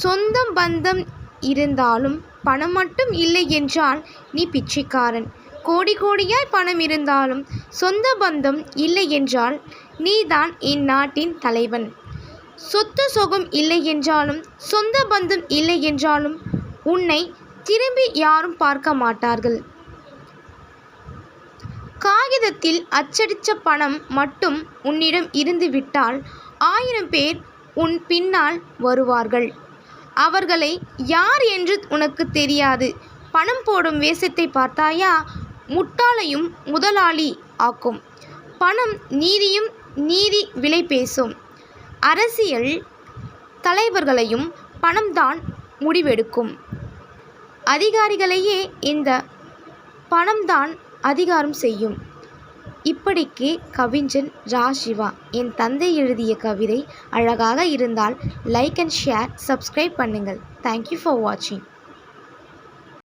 சொந்தம் பந்தம் இருந்தாலும் பணம் மட்டும் இல்லை என்றால் நீ பிச்சைக்காரன். கோடி கோடியாய் பணம் இருந்தாலும் சொந்த பந்தம் இல்லை என்றால் நீதான் இந்நாட்டின் தலைவன். சொத்து சுகம் இல்லை என்றாலும் சொந்த பந்தம் இல்லை என்றாலும் உன்னை திரும்பி யாரும் பார்க்க மாட்டார்கள். காகிதத்தில் அச்சடித்த பணம் மட்டும் உன்னிடம் இருந்து விட்டால் 1000 பேர் உன் பின்னால் வருவார்கள். அவர்களை யார் என்று உனக்கு தெரியாது. பணம் போடும் வேஷத்தை பார்த்தாயா? முட்டாளையும் முதலாளி ஆக்கும். பணம் நீதியும் நீதி விலை பேசும். அரசியல் தலைவர்களையும் பணம்தான் முடிவெடுக்கும். அதிகாரிகளையே இந்த பணம்தான் அதிகாரம் செய்யும். இப்படிக்கு கவிஞன் ரா. சிவா. என் தந்தை எழுதிய கவிதை அழகாக இருந்தால் லைக் அண்ட் ஷேர், சப்ஸ்கிரைப் பண்ணுங்கள். தேங்க்யூ ஃபார் வாட்சிங்.